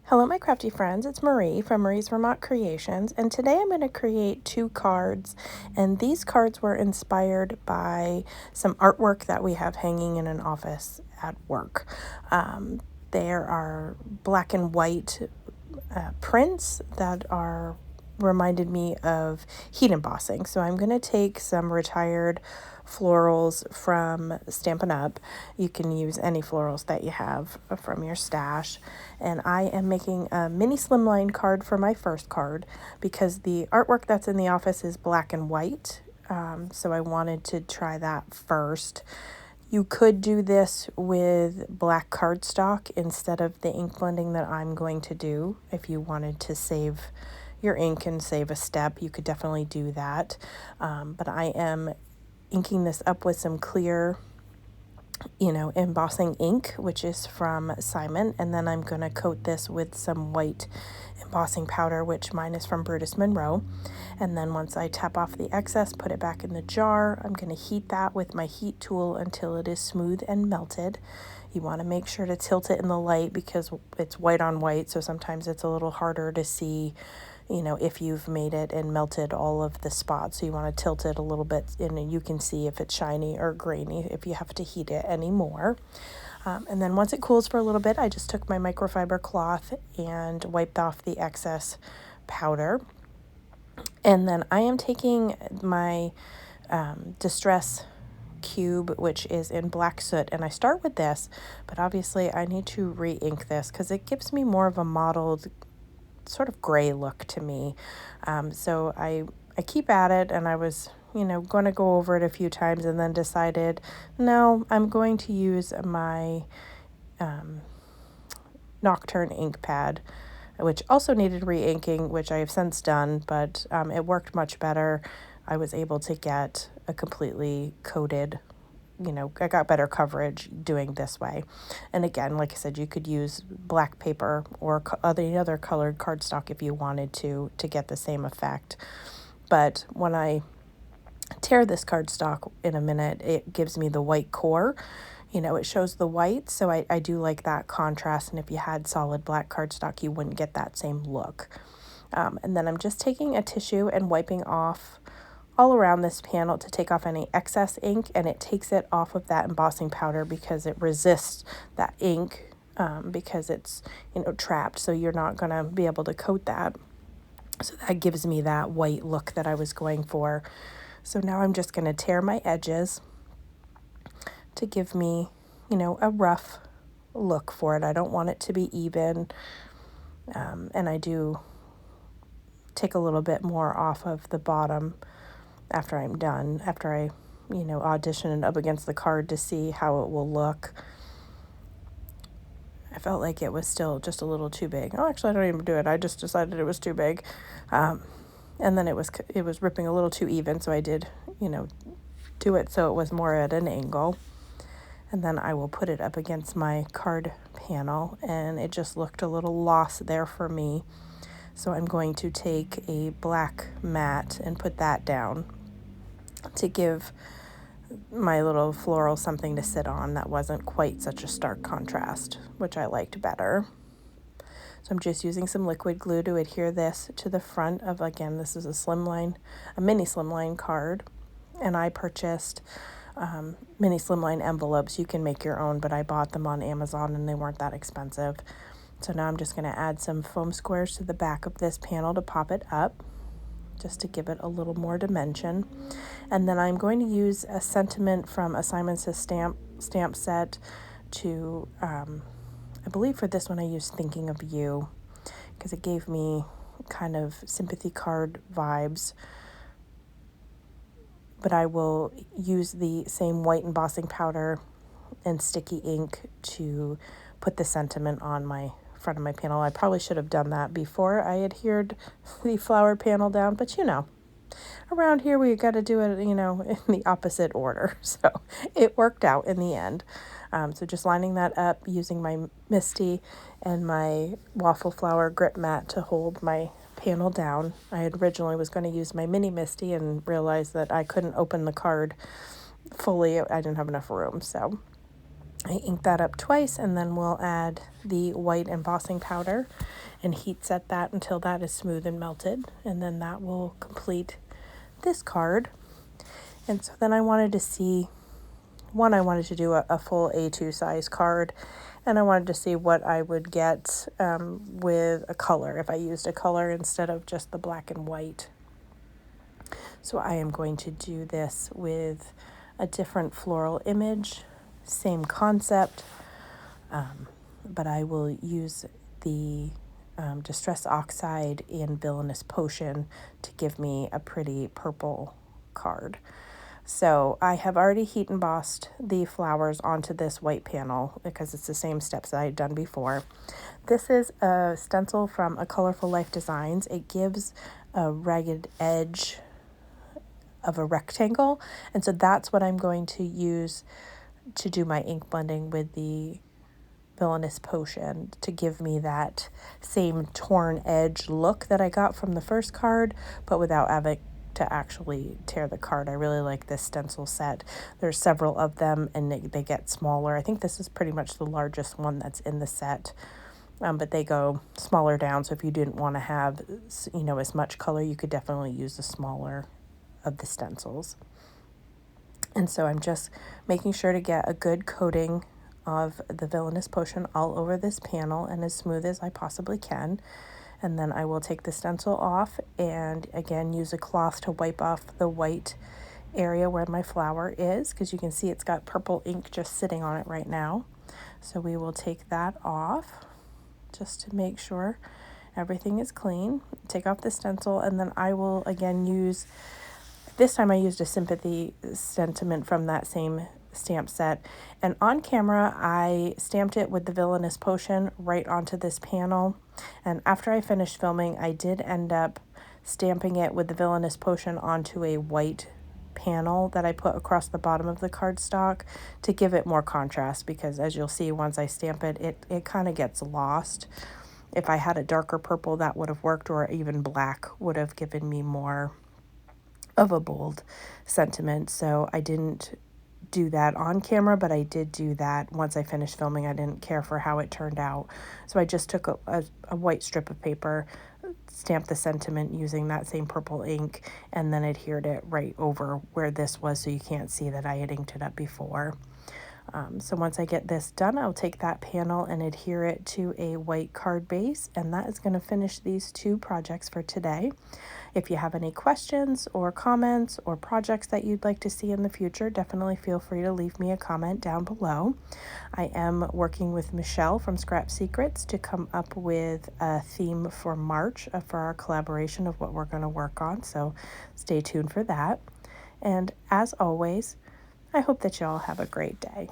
Hello, my crafty friends. It's Marie from Marie's Vermont Creations, and today I'm going to create 2 cards. And these cards were inspired by some artwork that we have hanging in an office at work. There are black and white prints that are reminded me of heat embossing. So I'm going to take some retired florals from Stampin' Up. You can use any florals that you have from your stash. And I am making a mini slimline card for my first card because the artwork that's in the office is black and white. So I wanted to try that first. You could do this with black cardstock instead of the ink blending that I'm going to do. If you wanted to save your ink and save a step, you could definitely do that. But I am inking this up with some clear, embossing ink, which is from Simon. And then I'm going to coat this with some white embossing powder, which mine is from Brutus Monroe. And then once I tap off the excess, put it back in the jar. I'm going to heat that with my heat tool until it is smooth and melted. You want to make sure to tilt it in the light because it's white on white, so sometimes it's a little harder to see, if you've made it and melted all of the spots. So you want to tilt it a little bit and you can see if it's shiny or grainy if you have to heat it anymore. And then once it cools for a little bit, I just took my microfiber cloth and wiped off the excess powder. And then I am taking my Distress cube, which is in black soot, and I start with this, but obviously I need to re-ink this because it gives me more of a mottled sort of gray look to me. So I keep at it, and I was going to go over it a few times and then decided, no, I'm going to use my Nocturne ink pad, which also needed re-inking, which I have since done, but it worked much better. I was able to get a completely coated, I got better coverage doing this way. And again, like I said, you could use black paper or other colored cardstock if you wanted to get the same effect. But when I tear this cardstock in a minute, it gives me the white core. It shows the white, so I do like that contrast, and if you had solid black cardstock, you wouldn't get that same look. And then I'm just taking a tissue and wiping off all around this panel to take off any excess ink, and it takes it off of that embossing powder because it resists that ink because it's, trapped, so you're not going to be able to coat that. So that gives me that white look that I was going for. So now I'm just going to tear my edges to give me, a rough look for it. I don't want it to be even. And I do take a little bit more off of the bottom after I'm done, after I, audition it up against the card to see how it will look. I felt like it was still just a little too big. Oh, actually, I don't even do it. I just decided it was too big. And then it was ripping a little too even, so I did, do it so it was more at an angle. And then I will put it up against my card panel, and it just looked a little lost there for me. So I'm going to take a black mat and put that down to give my little floral something to sit on that wasn't quite such a stark contrast, which I liked better. So I'm just using some liquid glue to adhere this to the front of, again, this is a mini slimline card, and I purchased mini slimline envelopes. You can make your own, but I bought them on Amazon and they weren't that expensive. So now I'm just going to add some foam squares to the back of this panel to pop it up, just to give it a little more dimension. And then I'm going to use a sentiment from a Simon Says stamp set to, I believe for this one I used Thinking of You, because it gave me kind of sympathy card vibes. But I will use the same white embossing powder and sticky ink to put the sentiment on my front of my panel. I probably should have done that before I adhered the flower panel down, but around here we got to do it, in the opposite order. So it worked out in the end. So just lining that up using my Misty and my waffle flower grip mat to hold my panel down. I had originally was going to use my mini Misty and realized that I couldn't open the card fully. I didn't have enough room. So I ink that up twice, and then we'll add the white embossing powder and heat set that until that is smooth and melted, and then that will complete this card. And so then I wanted to see, I wanted to do a full A2 size card, and I wanted to see what I would get with a color, if I used a color instead of just the black and white. So I am going to do this with a different floral image, same concept, but I will use the Distress Oxide and Villainous Potion to give me a pretty purple card. So I have already heat embossed the flowers onto this white panel because it's the same steps that I had done before. This is a stencil from A Colorful Life Designs. It gives a ragged edge of a rectangle, and so that's what I'm going to use to do my ink blending with the Villainous Potion, to give me that same torn edge look that I got from the first card, but without having to actually tear the card. I really like this stencil set. There's several of them, and they get smaller. I think this is pretty much the largest one that's in the set, but they go smaller down, so if you didn't want to have, as much color, you could definitely use the smaller of the stencils. And so I'm just making sure to get a good coating of the Villainous Potion all over this panel and as smooth as I possibly can. And then I will take the stencil off and again use a cloth to wipe off the white area where my flower is, because you can see it's got purple ink just sitting on it right now. So we will take that off just to make sure everything is clean. Take off the stencil, and then I will again use, this time I used a Sympathy sentiment from that same stamp set, and on camera I stamped it with the Villainous Potion right onto this panel, and after I finished filming I did end up stamping it with the Villainous Potion onto a white panel that I put across the bottom of the cardstock to give it more contrast, because as you'll see once I stamp it, it kind of gets lost. If I had a darker purple that would have worked, or even black would have given me more of a bold sentiment. So I didn't do that on camera, but I did do that once I finished filming. I didn't care for how it turned out. So I just took a white strip of paper, stamped the sentiment using that same purple ink, and then adhered it right over where this was so you can't see that I had inked it up before. So once I get this done, I'll take that panel and adhere it to a white card base, and that is going to finish these two projects for today. If you have any questions or comments or projects that you'd like to see in the future, definitely feel free to leave me a comment down below. I am working with Michelle from Scrap Secrets to come up with a theme for March for our collaboration of what we're going to work on, so stay tuned for that. And as always, I hope that y'all have a great day.